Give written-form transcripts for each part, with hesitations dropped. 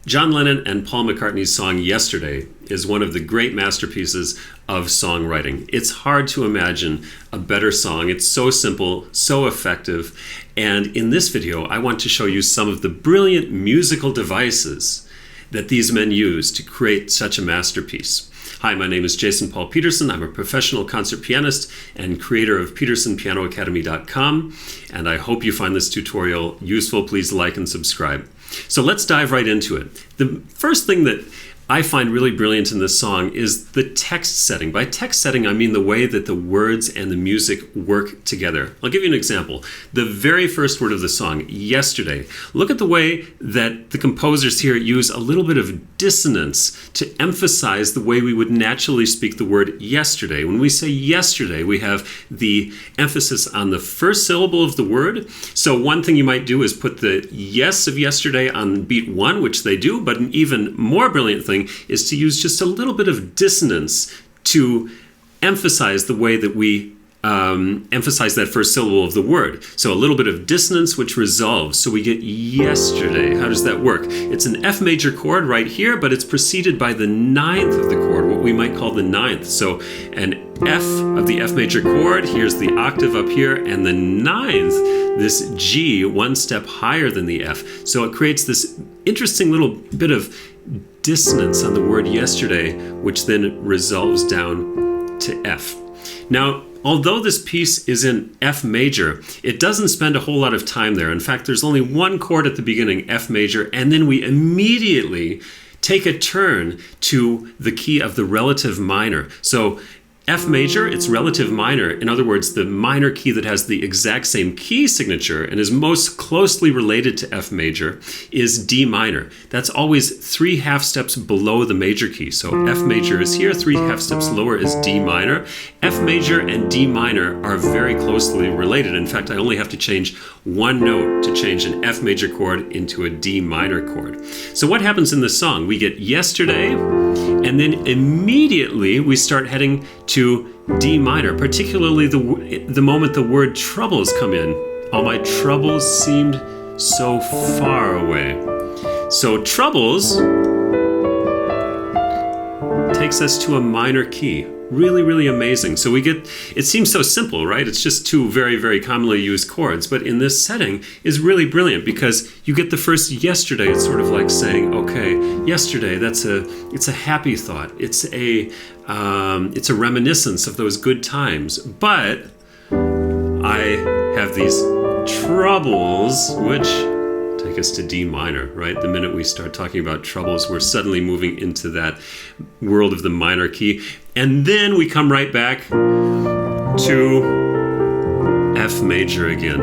John Lennon and Paul McCartney's song Yesterday is one of the great masterpieces of songwriting. It's hard to imagine a better song. It's so simple, so effective. And in this video, I want to show you some of the brilliant musical devices that these men use to create such a masterpiece. Hi, my name is Jason Paul Peterson. I'm a professional concert pianist and creator of PetersonPianoAcademy.com, and I hope you find this tutorial useful. Please like and subscribe. So let's dive right into it. The first thing that I find really brilliant in this song is the text setting. By text setting, I mean the way that the words and the music work together. I'll give you an example. The very first word of the song, yesterday. Look at the way that the composers here use a little bit of dissonance to emphasize the way we would naturally speak the word yesterday. When we say yesterday, we have the emphasis on the first syllable of the word. So one thing you might do is put the yes of yesterday on beat 1, which they do, but an even more brilliant thing is to use just a little bit of dissonance to emphasize the way that we emphasize that first syllable of the word. So a little bit of dissonance which resolves. So we get yesterday. How does that work? It's an F major chord right here, but it's preceded by the 9th of the chord, what we might call the 9th. So an F of the F major chord, here's the octave up here, and the 9th, this G, one step higher than the F. So it creates this interesting little bit of dissonance on the word yesterday, which then resolves down to F. Now, although this piece is in F major, it doesn't spend a whole lot of time there. In fact, there's only one chord at the beginning, F major, and then we immediately take a turn to the key of the relative minor. So F major, it's relative minor. In other words, the minor key that has the exact same key signature and is most closely related to F major is D minor. That's always 3 half steps below the major key. So F major is here, 3 half steps lower is D minor. F major and D minor are very closely related. In fact, I only have to change one note to change an F major chord into a D minor chord. So what happens in this song? We get yesterday, and then immediately we start heading to D minor, particularly the moment the word troubles come in. All my troubles seemed so far away. So troubles takes us to a minor key. Really, really amazing. So we get, it seems so simple, right? It's just 2 very, very commonly used chords, but in this setting is really brilliant because you get the first yesterday. It's sort of like saying, okay, yesterday, it's a happy thought. It's a reminiscence of those good times, but I have these troubles, which take us to D minor, right? The minute we start talking about troubles, we're suddenly moving into that world of the minor key. And then we come right back to F major again.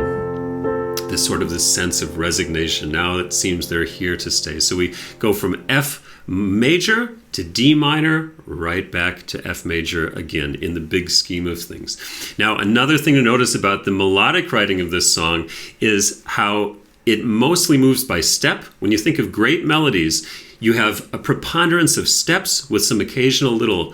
This sense of resignation. Now it seems they're here to stay. So we go from F major to D minor, right back to F major again in the big scheme of things. Now, another thing to notice about the melodic writing of this song is how it mostly moves by step. When you think of great melodies, you have a preponderance of steps with some occasional little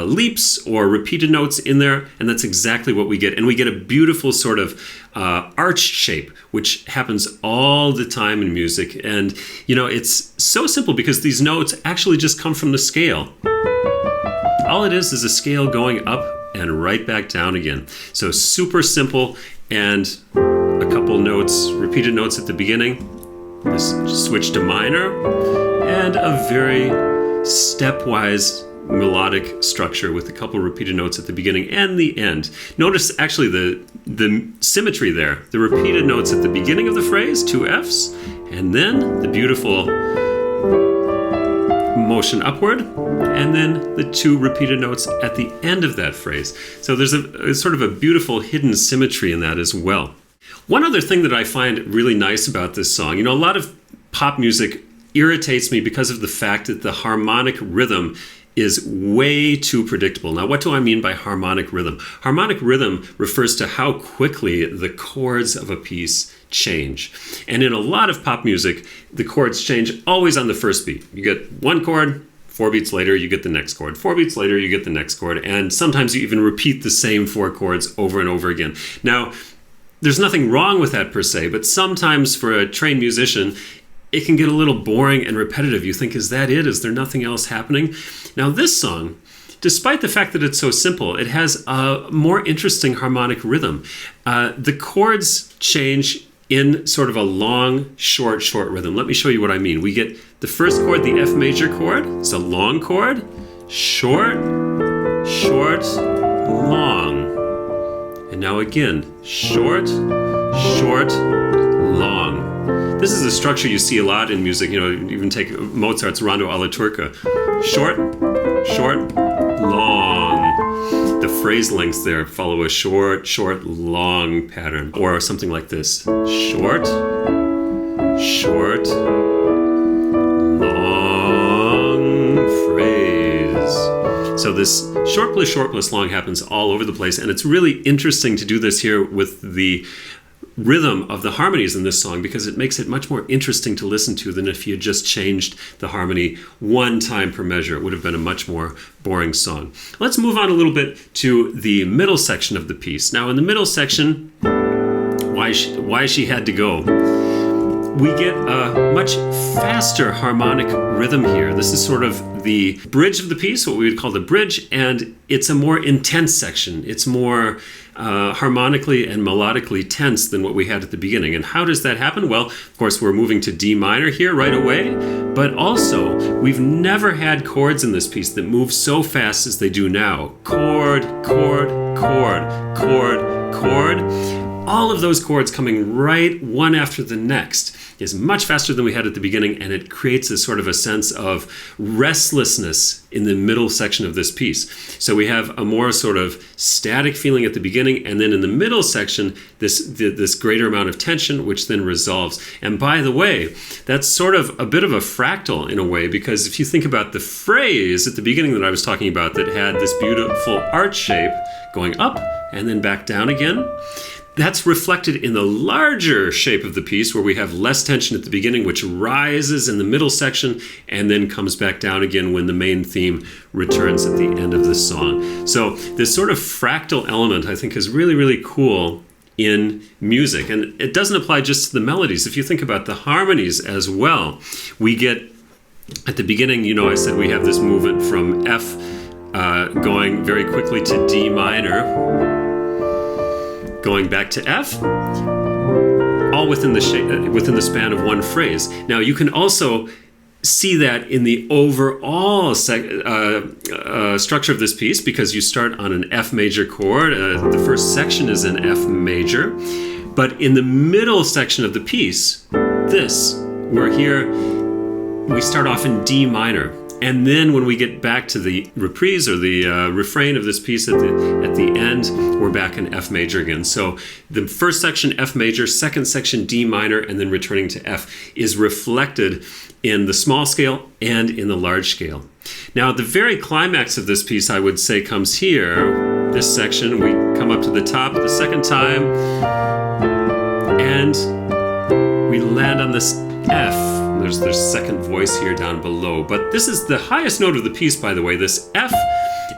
leaps or repeated notes in there, and that's exactly what we get. And we get a beautiful sort of arch shape, which happens all the time in music. And, you know, it's so simple because these notes actually just come from the scale. All it is a scale going up and right back down again. So super simple, and a couple notes, repeated notes at the beginning, this switch to minor, and a very stepwise melodic structure with a couple repeated notes at the beginning and the end. Notice actually the symmetry there, the repeated notes at the beginning of the phrase, 2 Fs, and then the beautiful motion upward, and then the 2 repeated notes at the end of that phrase. So there's a sort of a beautiful hidden symmetry in that as well. One other thing that I find really nice about this song, you know, a lot of pop music irritates me because of the fact that the harmonic rhythm is way too predictable. Now, what do I mean by harmonic rhythm? Harmonic rhythm refers to how quickly the chords of a piece change. And in a lot of pop music, the chords change always on the first beat. You get one chord, 4 beats later, you get the next chord. 4 beats later, you get the next chord. And sometimes you even repeat the same 4 chords over and over again. Now, there's nothing wrong with that per se, but sometimes for a trained musician, it can get a little boring and repetitive. You think, is that it? Is there nothing else happening? Now this song, despite the fact that it's so simple, it has a more interesting harmonic rhythm. The chords change in sort of a long, short rhythm. Let me show you what I mean. We get the first chord, the F major chord. It's a long chord, short, long. And now again, short, long. This is a structure you see a lot in music. You know, even take Mozart's Rondo alla Turca. Short, long. The phrase lengths there follow a short, long pattern. Or something like this. Short, long phrase. So this short plus long happens all over the place. And it's really interesting to do this here with the rhythm of the harmonies in this song, because it makes it much more interesting to listen to than if you had just changed the harmony one time per measure. It would have been a much more boring song. Let's move on a little bit to the middle section of the piece. Now in the middle section, why she had to go, we get a much faster harmonic rhythm here. This is sort of the bridge of the piece, what we would call the bridge, and it's a more intense section. It's more harmonically and melodically tense than what we had at the beginning. And how does that happen? Well, of course, we're moving to D minor here right away, but also we've never had chords in this piece that move so fast as they do now. Chord, all of those chords coming right one after the next is much faster than we had at the beginning, and it creates a sort of a sense of restlessness in the middle section of this piece. So we have a more sort of static feeling at the beginning, and then in the middle section, this greater amount of tension, which then resolves. And by the way, that's sort of a bit of a fractal in a way, because if you think about the phrase at the beginning that I was talking about that had this beautiful arch shape going up and then back down again, that's reflected in the larger shape of the piece, where we have less tension at the beginning, which rises in the middle section and then comes back down again when the main theme returns at the end of the song. So this sort of fractal element, I think, is really, really cool in music. And it doesn't apply just to the melodies. If you think about the harmonies as well, we get, at the beginning, you know, I said we have this movement from F going very quickly to D minor, going back to F, all within the span of one phrase. Now you can also see that in the overall structure of this piece, because you start on an F major chord. The first section is in F major, but in the middle section of the piece, we're here, we start off in D minor. And then when we get back to the reprise or the refrain of this piece at the end, we're back in F major again. So the first section F major, second section D minor, and then returning to F is reflected in the small scale and in the large scale. Now the very climax of this piece, I would say, comes here. This section, we come up to the top the second time, and we land on this F. There's the second voice here down below. But this is the highest note of the piece, by the way, this F.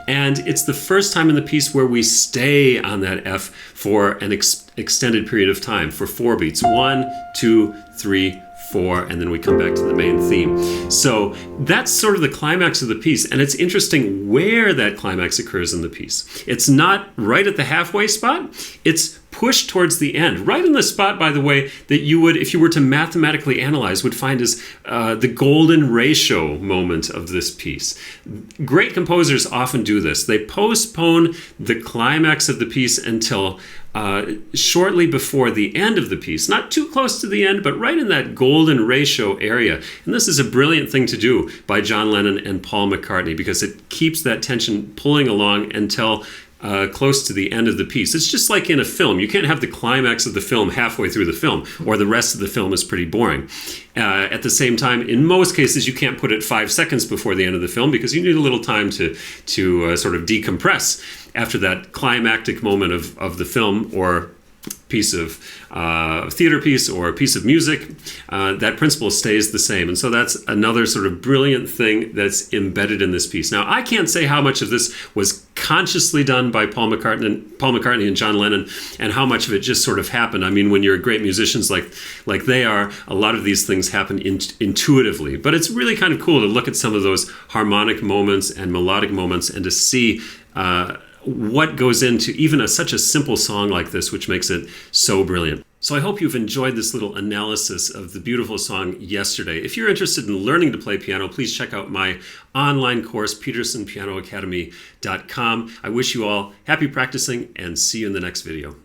And it's the first time in the piece where we stay on that F for an extended period of time, for 4 beats. 1, 2, 3, 4, and then we come back to the main theme. So that's sort of the climax of the piece, and it's interesting where that climax occurs in the piece. It's not right at the halfway spot, it's pushed towards the end, right in the spot, by the way, that you would, if you were to mathematically analyze, would find as the golden ratio moment of this piece. Great composers often do this. They postpone the climax of the piece until shortly before the end of the piece, not too close to the end, but right in that golden ratio area. And this is a brilliant thing to do by John Lennon and Paul McCartney, because it keeps that tension pulling along until close to the end of the piece. It's just like in a film. You can't have the climax of the film halfway through the film, or the rest of the film is pretty boring. At the same time, in most cases, you can't put it 5 seconds before the end of the film, because you need a little time to sort of decompress after that climactic moment of the film, or piece of theater piece or a piece of music, that principle stays the same. And so that's another sort of brilliant thing that's embedded in this piece. Now, I can't say how much of this was consciously done by Paul McCartney and John Lennon, and how much of it just sort of happened. I mean, when you're great musicians like they are, a lot of these things happen intuitively. But it's really kind of cool to look at some of those harmonic moments and melodic moments and to see what goes into even such a simple song like this, which makes it so brilliant. So I hope you've enjoyed this little analysis of the beautiful song Yesterday. If you're interested in learning to play piano, please check out my online course, petersonpianoacademy.com. I wish you all happy practicing and see you in the next video.